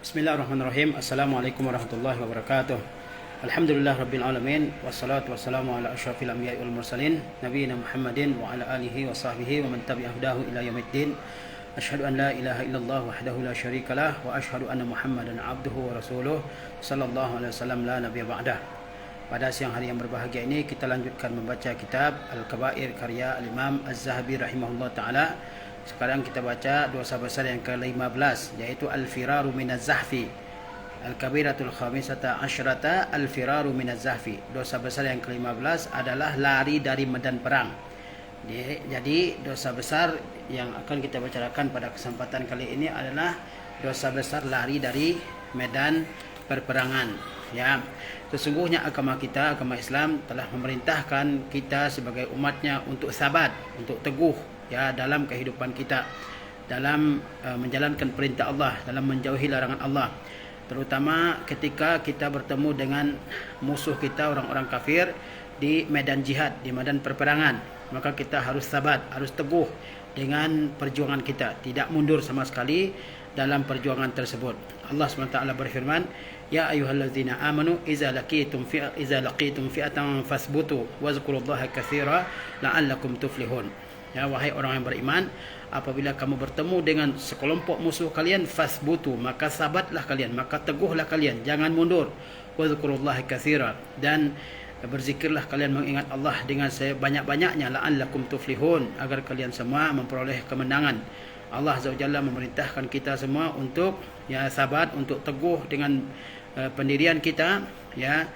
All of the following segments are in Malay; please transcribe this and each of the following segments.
Bismillahirrahmanirrahim. Assalamualaikum warahmatullahi wabarakatuh. Alhamdulillah rabbil alamin, wassalatu wassalamu ala asyrafil anbiya'i wal mursalin nabiyina Muhammadin wa ala alihi wa sahbihi wa man tabi'ahu ila yaumiddin. Asyhadu an la ilaha illallah wahdahu la syarikalah wa asyhadu anna Muhammadan abduhu wa rasuluh sallallahu alaihi wasallam la nabiyya ba'dah. Pada siang hari yang berbahagia ini kita lanjutkan membaca kitab Al-Kabair karya Al-Imam Az-Zahabi rahimahullah taala. Sekarang kita baca dosa besar yang ke-15, yaitu Al-Firaru minaz Zahfi. Al-Kabiratul Khamisata Asyrata Al-Firaru minaz Zahfi. Dosa besar yang ke-15 adalah lari dari medan perang. Jadi dosa besar yang akan kita bicarakan pada kesempatan kali ini adalah dosa besar lari dari medan perperangan. Ya, sesungguhnya agama kita, agama Islam telah memerintahkan kita sebagai umatnya untuk sabat, untuk teguh ya dalam kehidupan kita, dalam menjalankan perintah Allah, dalam menjauhi larangan Allah, terutama ketika kita bertemu dengan musuh kita, orang-orang kafir di medan jihad, di medan perperangan. Maka kita harus sabat, harus teguh dengan perjuangan kita, tidak mundur sama sekali dalam perjuangan tersebut. Allah SWT berfirman, ya ayyuhallazina amanu iza laqitum fi'atan fasbutu wazkurullaha katsira la'allakum tuflihun. Ya, wahai orang yang beriman, apabila kamu bertemu dengan sekelompok musuh kalian, fasbutu, maka sabatlah kalian, maka teguhlah kalian, jangan mundur. Wazkurullaha katsira, dan berzikirlah kalian mengingat Allah dengan sebanyak-banyaknya, la'allakum tuflihun, agar kalian semua memperoleh kemenangan. Allah Azza wa Jalla memerintahkan kita semua untuk ya sabat, untuk teguh dengan pendirian kita ya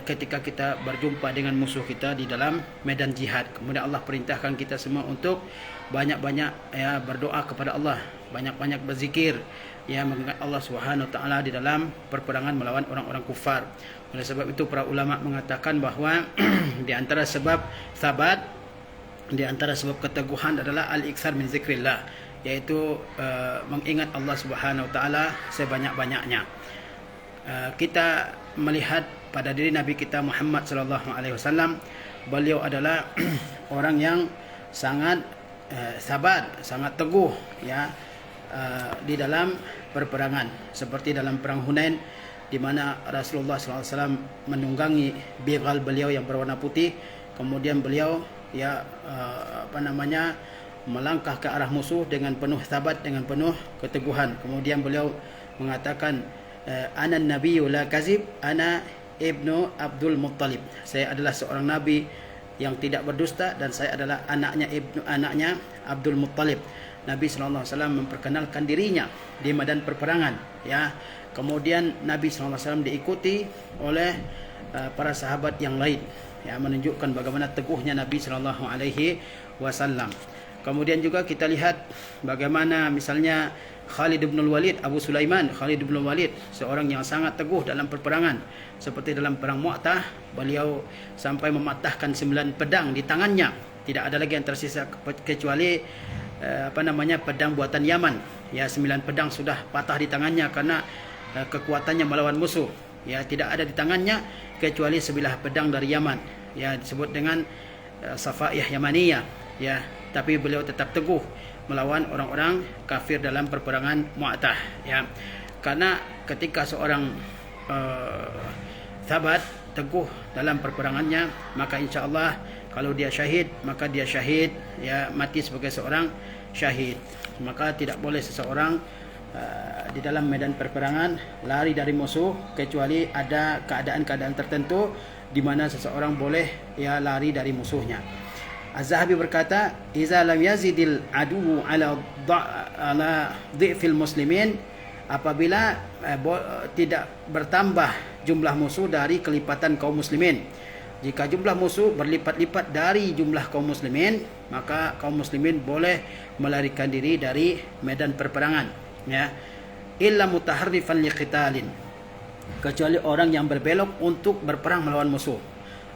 ketika kita berjumpa dengan musuh kita di dalam medan jihad. Kemudian Allah perintahkan kita semua untuk banyak-banyak ya berdoa kepada Allah, banyak-banyak berzikir ya mengingat Allah Subhanahu wa taala di dalam perperangan melawan orang-orang kufar. Oleh sebab itu para ulama mengatakan bahwa di antara sebab sabat, di antara sebab keteguhan adalah al-iksar min zikrillah, yaitu mengingat Allah Subhanahu wa taala sebanyak-banyaknya. Kita melihat pada diri Nabi kita Muhammad sallallahu alaihi wasallam, beliau adalah orang yang sangat sabar, sangat teguh ya di dalam perperangan, seperti dalam perang Hunain di mana Rasulullah sallallahu alaihi wasallam menunggangi bighal beliau yang berwarna putih, kemudian beliau ya melangkah ke arah musuh dengan penuh sabat, dengan penuh keteguhan. Kemudian beliau mengatakan, ana nabiyyu la kazib, ana ibnu Abdul Muttalib. Saya adalah seorang nabi yang tidak berdusta dan saya adalah anaknya Abdul Muttalib. Nabi sallallahu alaihi wasallam memperkenalkan dirinya di medan perperangan ya. Kemudian Nabi sallallahu alaihi wasallam diikuti oleh para sahabat yang lain ya, menunjukkan bagaimana teguhnya Nabi sallallahu alaihi wasallam. Kemudian juga kita lihat bagaimana misalnya Khalid bin Walid, Abu Sulaiman Khalid bin Walid, seorang yang sangat teguh dalam perperangan. Seperti dalam perang Mu'tah, beliau sampai mematahkan 9 pedang di tangannya. Tidak ada lagi yang tersisa kecuali pedang buatan Yaman. Ya, 9 pedang sudah patah di tangannya karena kekuatannya melawan musuh. Ya, tidak ada di tangannya kecuali sebilah pedang dari Yaman. Ya, disebut dengan Safaiyah Yamaniyah. Ya, tapi beliau tetap teguh melawan orang-orang kafir dalam perperangan Mu'tah ya. Karena ketika seorang sabat, teguh dalam perperangannya, maka insya-Allah kalau dia syahid, maka dia syahid ya, mati sebagai seorang syahid. Maka tidak boleh seseorang di dalam medan perperangan lari dari musuh kecuali ada keadaan-keadaan tertentu di mana seseorang boleh ya lari dari musuhnya. Az-Zahabi berkata, "Iza lam yazidil adu ala dhi'fil muslimin", apabila tidak bertambah jumlah musuh dari kelipatan kaum muslimin. Jika jumlah musuh berlipat-lipat dari jumlah kaum muslimin, maka kaum muslimin boleh melarikan diri dari medan perperangan ya. Illa mutaharrifan liqitalin, kecuali orang yang berbelok untuk berperang melawan musuh.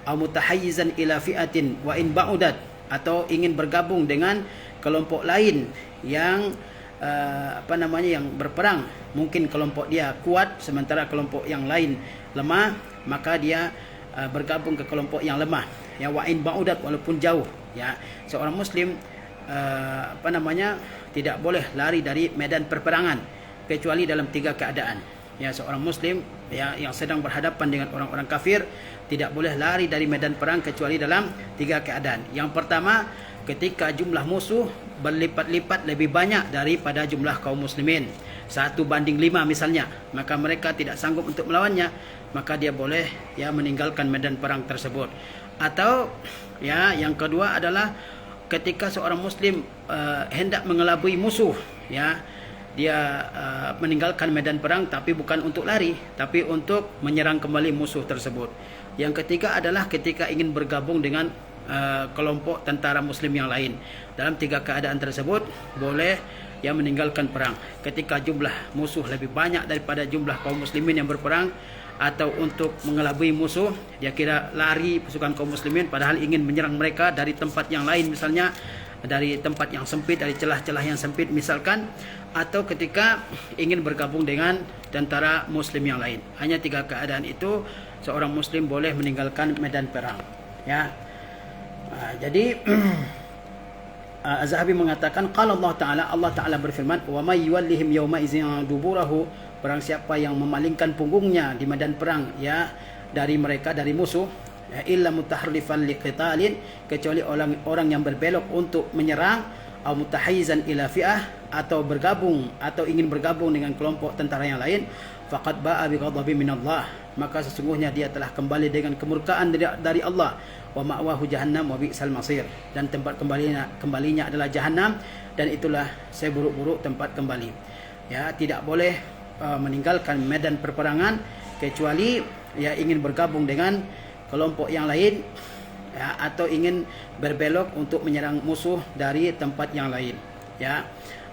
Au mutahayyizan ila fi'atin wa in ba'udat, atau ingin bergabung dengan kelompok lain yang yang berperang, mungkin kelompok dia kuat sementara kelompok yang lain lemah, maka dia bergabung ke kelompok yang lemah ya, wa in ba'udat, walaupun jauh ya. Seorang muslim tidak boleh lari dari medan perperangan kecuali dalam 3 keadaan. Ya, seorang muslim ya yang sedang berhadapan dengan orang-orang kafir tidak boleh lari dari medan perang kecuali dalam 3 keadaan. Yang pertama, ketika jumlah musuh berlipat-lipat lebih banyak daripada jumlah kaum muslimin, 1:5 misalnya, maka mereka tidak sanggup untuk melawannya, maka dia boleh ya meninggalkan medan perang tersebut. Atau ya yang kedua adalah ketika seorang muslim hendak mengelabui musuh, ya dia meninggalkan medan perang tapi bukan untuk lari, tapi untuk menyerang kembali musuh tersebut. Yang ketiga adalah ketika ingin bergabung dengan kelompok tentara muslim yang lain. Dalam 3 keadaan tersebut boleh yang meninggalkan perang. Ketika jumlah musuh lebih banyak daripada jumlah kaum muslimin yang berperang, atau untuk mengelabui musuh, dia kira lari pasukan kaum muslimin padahal ingin menyerang mereka dari tempat yang lain, misalnya dari tempat yang sempit, dari celah-celah yang sempit misalkan, atau ketika ingin bergabung dengan tentara muslim yang lain. Hanya 3 keadaan itu seorang muslim boleh meninggalkan medan perang, ya. Jadi Az-Zahabi mengatakan, qala Allah Ta'ala berfirman, wa may yuwallihim yawma idzin duburahu, barang siapa yang memalingkan punggungnya di medan perang ya dari mereka, dari musuh, ya, illa mutaharrifan liqitalin, kecuali orang yang berbelok untuk menyerang, atau mutahayyizan ila fi'ah, atau bergabung atau ingin bergabung dengan kelompok tentara yang lain, faqad ba'a bighadabin minallah, maka sesungguhnya dia telah kembali dengan kemurkaan dari Allah. Wa ma'wahu jahannam wa bi'sal masir, dan tempat kembalinya adalah jahannam, dan itulah seburuk-buruk tempat kembali. Ya, tidak boleh meninggalkan medan perperangan kecuali ya ingin bergabung dengan kelompok yang lain, ya, atau ingin berbelok untuk menyerang musuh dari tempat yang lain, ya.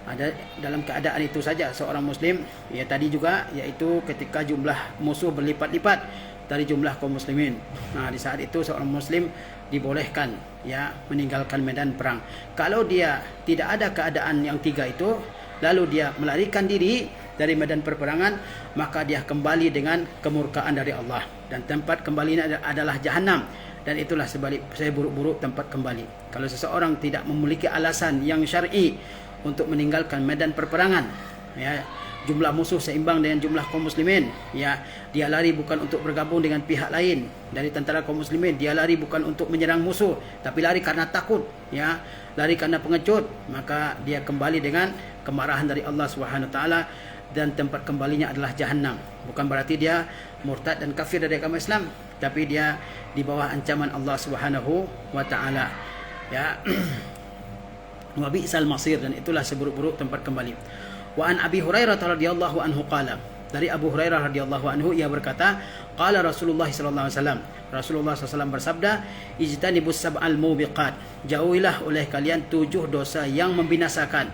Ada dalam keadaan itu saja seorang muslim, ya tadi juga, yaitu ketika jumlah musuh berlipat-lipat dari jumlah kaum muslimin. Nah, di saat itu seorang muslim dibolehkan ya meninggalkan medan perang. Kalau dia tidak ada keadaan yang 3 itu, lalu dia melarikan diri dari medan perperangan, maka dia kembali dengan kemurkaan dari Allah, dan tempat kembalinya adalah jahanam, dan itulah seburuk-buruk tempat kembali. Kalau seseorang tidak memiliki alasan yang syar'i untuk meninggalkan medan perperangan, ya, jumlah musuh seimbang dengan jumlah kaum muslimin, ya, dia lari bukan untuk bergabung dengan pihak lain dari tentara kaum muslimin, dia lari bukan untuk menyerang musuh, tapi lari karena takut, ya, lari karena pengecut, maka dia kembali dengan kemarahan dari Allah Subhanahu wa taala, dan tempat kembalinya adalah jahanam. Bukan berarti dia murtad dan kafir dari agama Islam, tapi dia di bawah ancaman Allah Subhanahu wa taala, ya. Wa bi'sal masir, dan itulah seburuk-buruk tempat kembali. Wa an Abi Hurairah radhiyallahu anhu qala, dari Abu Hurairah radhiyallahu anhu ia berkata, qala Rasulullah sallallahu alaihi wasallam, Rasulullah sallallahu bersabda, ijtanibus sab'al mubiqat, jauhilah oleh kalian 7 dosa yang membinasakan.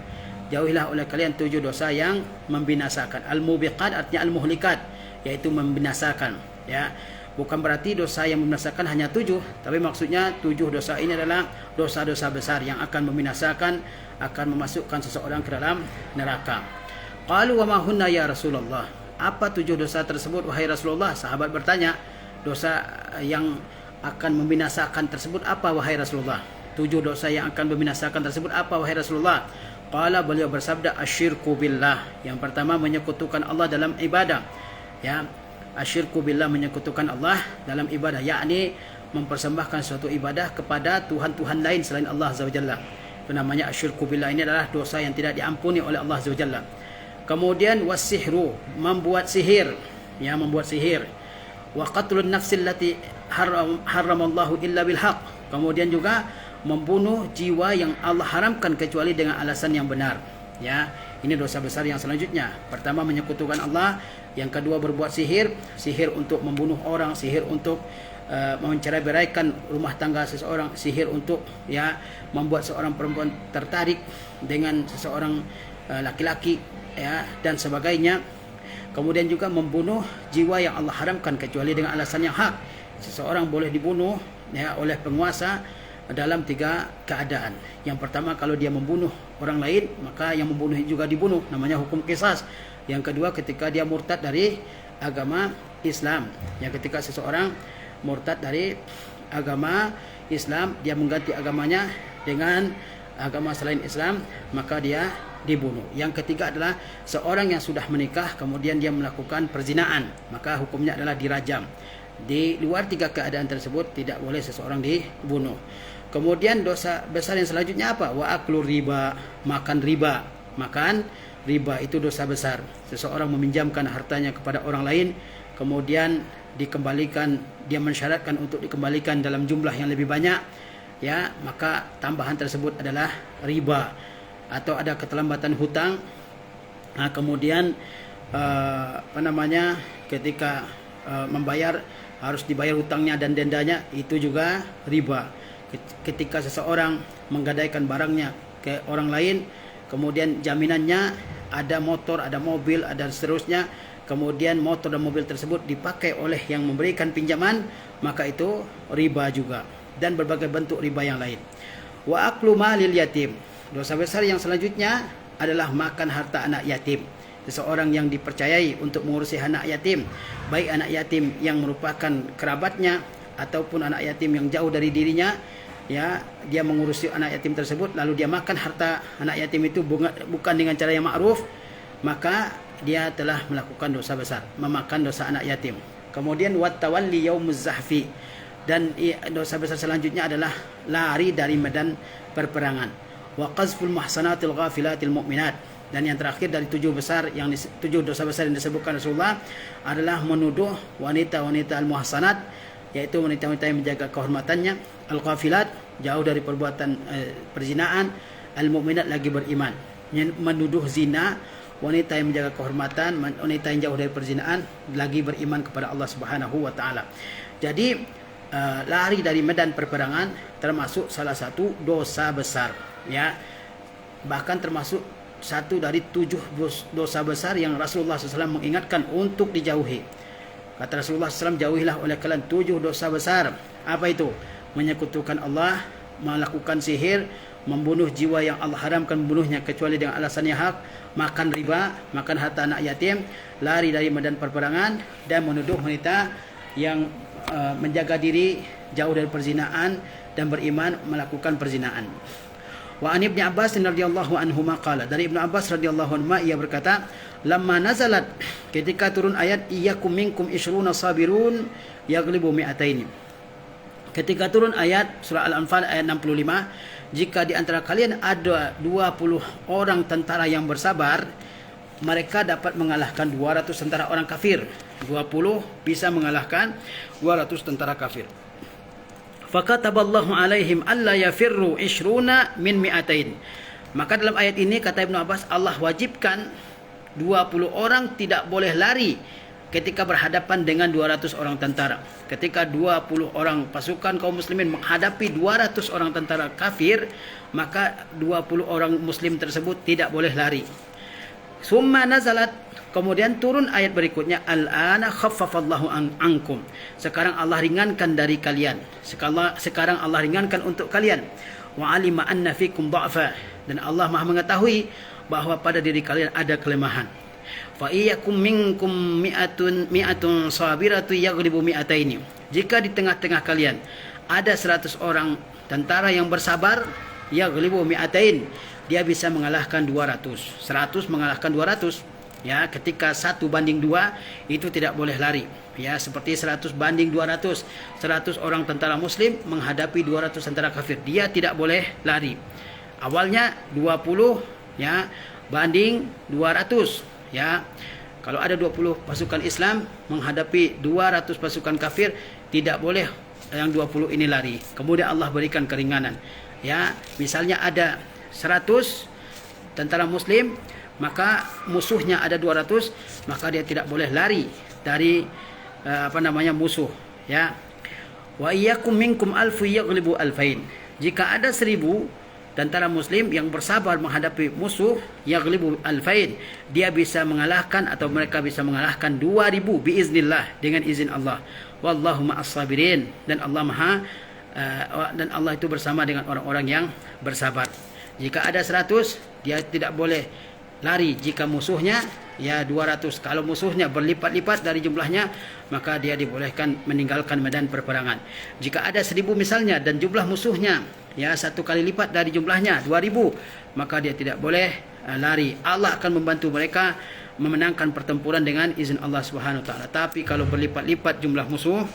Jauhilah oleh kalian 7 dosa yang membinasakan. Al-mubiqat artinya al-muhlikat, yaitu membinasakan, ya. Bukan berarti dosa yang membinasakan hanya 7, tapi maksudnya 7 dosa ini adalah dosa-dosa besar yang akan membinasakan, akan memasukkan seseorang ke dalam neraka. Qalu wa ma hunna ya Rasulullah, apa 7 dosa tersebut wahai Rasulullah? Sahabat bertanya, dosa yang akan membinasakan tersebut apa wahai Rasulullah? 7 dosa yang akan membinasakan tersebut apa wahai Rasulullah? Qala, beliau bersabda, asyirku billah, yang pertama menyekutukan Allah dalam ibadah, ya. Asyirku billah, menyekutukan Allah dalam ibadah, yakni mempersembahkan suatu ibadah kepada Tuhan-Tuhan lain selain Allah Azza wa Jalla. Itu namanya asyirku billah. Ini adalah dosa yang tidak diampuni oleh Allah Azza wa Jalla. Kemudian wasihru, membuat sihir, ya, membuat sihir. Wa qatlun nafsil lati haramallahu illa bil haq. Kemudian juga membunuh jiwa yang Allah haramkan kecuali dengan alasan yang benar, ya. Ini dosa besar yang selanjutnya. Pertama menyekutukan Allah, yang kedua berbuat sihir, sihir untuk membunuh orang, sihir untuk mencerai-beraikan rumah tangga seseorang, sihir untuk ya membuat seorang perempuan tertarik dengan seseorang laki-laki, ya, dan sebagainya. Kemudian juga membunuh jiwa yang Allah haramkan kecuali dengan alasan yang hak. Seseorang boleh dibunuh ya oleh penguasa dalam 3 keadaan. Yang pertama, kalau dia membunuh orang lain, maka yang membunuh juga dibunuh, namanya hukum qisas. Yang kedua, ketika dia murtad dari agama Islam, ya, ketika seseorang murtad dari agama Islam, dia mengganti agamanya dengan agama selain Islam, maka dia dibunuh. Yang ketiga adalah seorang yang sudah menikah kemudian dia melakukan perzinaan, maka hukumnya adalah dirajam. Di luar 3 keadaan tersebut tidak boleh seseorang dibunuh. Kemudian dosa besar yang selanjutnya apa? Wa aklu riba, makan riba. Makan riba itu dosa besar. Seseorang meminjamkan hartanya kepada orang lain, kemudian dikembalikan, dia mensyaratkan untuk dikembalikan dalam jumlah yang lebih banyak, ya, maka tambahan tersebut adalah riba. Atau ada keterlambatan hutang, kemudian ketika membayar harus dibayar hutangnya dan dendanya, itu juga riba. Ketika seseorang menggadaikan barangnya ke orang lain, kemudian jaminannya ada motor, ada mobil, ada seterusnya, kemudian motor dan mobil tersebut dipakai oleh yang memberikan pinjaman, maka itu riba juga. Dan berbagai bentuk riba yang lain. Wa aklu malil yatim. Dosa besar yang selanjutnya adalah makan harta anak yatim. Seseorang yang dipercayai untuk mengurusi anak yatim, baik anak yatim yang merupakan kerabatnya ataupun anak yatim yang jauh dari dirinya, ya, dia mengurusi anak yatim tersebut lalu dia makan harta anak yatim itu bukan dengan cara yang ma'ruf, maka dia telah melakukan dosa besar, memakan dosa anak yatim. Kemudian wat tawalli yaumuz zahfi, dan dosa besar selanjutnya adalah lari dari medan perperangan. Wa qazful muhsanatil ghafilatil mu'minat, dan yang terakhir dari 7 dosa besar yang disebutkan Rasulullah adalah menuduh wanita-wanita al-muhsanat, yaitu wanita-wanita yang menjaga kehormatannya, al-ghafilat, jauh dari perbuatan perzinaan, al-mu'minat, lagi beriman. Menuduh zina wanita yang menjaga kehormatan, wanita yang jauh dari perzinaan, lagi beriman kepada Allah Subhanahu wa taala. Jadi lari dari medan perperangan termasuk salah satu dosa besar, ya. Bahkan termasuk satu dari 7 dosa besar yang Rasulullah SAW mengingatkan untuk dijauhi. Kata Rasulullah SAW, jauhilah oleh kalian 7 dosa besar. Apa itu? Menyekutukan Allah, melakukan sihir, membunuh jiwa yang Allah haramkan membunuhnya kecuali dengan alasan yang hak, makan riba, makan harta anak yatim, lari dari medan perperangan, dan menuduh wanita yang menjaga diri jauh dari perzinaan dan beriman melakukan perzinaan. Wa an Ibnu Abbas radhiyallahu anhu qala, dari Ibnu Abbas radhiyallahu anhu ia berkata, lamma nazalat, ketika turun ayat iyyakum minkum isyruna sabirun yaghlibu mi'atain. Ketika turun ayat surah Al-Anfal ayat 65, jika di antara kalian ada 20 orang tentara yang bersabar, mereka dapat mengalahkan 200 tentara orang kafir. 20 bisa mengalahkan 200 tentara kafir. Fakataballahu alaihim alla yafirru ishruna min mi'atain. Maka dalam ayat ini kata Ibnu Abbas, Allah wajibkan 20 orang tidak boleh lari ketika berhadapan dengan 200 orang tentara. Ketika 20 orang pasukan kaum muslimin menghadapi 200 orang tentara kafir, maka 20 orang muslim tersebut tidak boleh lari. Summa nazalat, kemudian turun ayat berikutnya, al-ana khaffafallahu ankum. Sekarang Allah ringankan dari kalian. Sekarang Allah ringankan untuk kalian. Wa alima anna fikum dha'fa, dan Allah Maha mengetahui bahwa pada diri kalian ada kelemahan. Fa iyyakum minkum mi'atun sabiratu yaghlibu mi'ataini. Jika di tengah-tengah kalian ada 100 orang tentara yang bersabar, yaghlibu mi'atain, dia bisa mengalahkan 200. 100 mengalahkan 200. Ya, ketika 1:2 itu tidak boleh lari. Ya, seperti 100:200. 100 orang tentara muslim menghadapi 200 tentara kafir. Dia tidak boleh lari. Awalnya 20 ya banding 200 ya. Kalau ada 20 pasukan Islam menghadapi 200 pasukan kafir, tidak boleh yang 20 ini lari. Kemudian Allah berikan keringanan. Ya, misalnya ada 100 tentara muslim, maka musuhnya ada 200, maka dia tidak boleh lari dari musuh, ya. Wa iyyakum minkum alfu yaghlibu alfain. Jika ada 1000 tentara muslim yang bersabar menghadapi musuh, yaghlibu alfain, dia bisa mengalahkan atau mereka bisa mengalahkan 2000 biiznillah, dengan izin Allah. Wallahu ma'as sabirin, dan Allah itu bersama dengan orang-orang yang bersabar. Jika ada 100, dia tidak boleh lari jika musuhnya ya 200. Kalau musuhnya berlipat-lipat dari jumlahnya, maka dia dibolehkan meninggalkan medan perperangan. Jika ada 1000 misalnya dan jumlah musuhnya ya 1 kali lipat dari jumlahnya 2000, maka dia tidak boleh lari, Allah akan membantu mereka memenangkan pertempuran dengan izin Allah Subhanahu wa taala. Tapi kalau berlipat-lipat jumlah musuh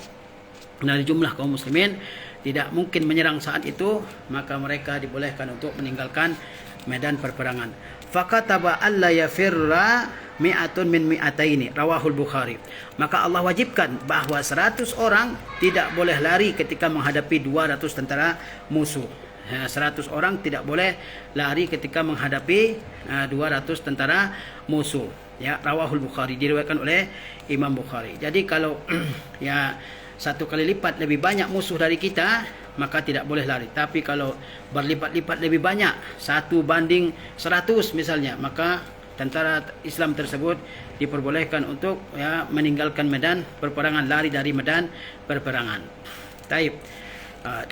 dari jumlah kaum muslimin, tidak mungkin menyerang saat itu, maka mereka dibolehkan untuk meninggalkan medan perperangan. Fakataba alla yafirra mi'atun min mi'ataini, rawahul Bukhari. Maka Allah wajibkan bahawa 100 orang tidak boleh lari ketika menghadapi 200 tentara musuh. 100 orang tidak boleh lari ketika menghadapi 200 tentara musuh. Ya, rawahul Bukhari, diriwayatkan oleh Imam Bukhari. Jadi kalau ya 1 kali lipat lebih banyak musuh dari kita, maka tidak boleh lari. Tapi kalau berlipat-lipat lebih banyak, 1 banding 100 misalnya, maka tentara Islam tersebut diperbolehkan untuk ya meninggalkan medan perperangan, lari dari medan perperangan. Taib.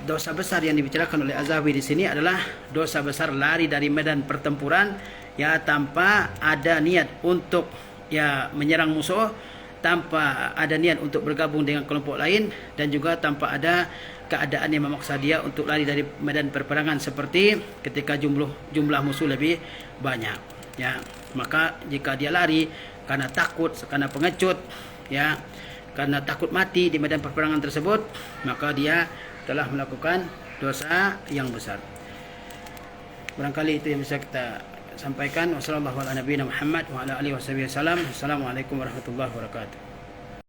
Dosa besar yang dibicarakan oleh Az-Zahabi di sini adalah dosa besar lari dari medan pertempuran ya tanpa ada niat untuk ya menyerang musuh, tanpa ada niat untuk bergabung dengan kelompok lain, dan juga tanpa ada keadaan yang memaksa dia untuk lari dari medan perperangan, seperti ketika jumlah musuh lebih banyak. Ya, maka jika dia lari karena takut, karena pengecut, ya, karena takut mati di medan perperangan tersebut, maka dia telah melakukan dosa yang besar. Barangkali itu yang bisa kita sampaikan. Wassalamualaikum warahmatullahi wabarakatuh.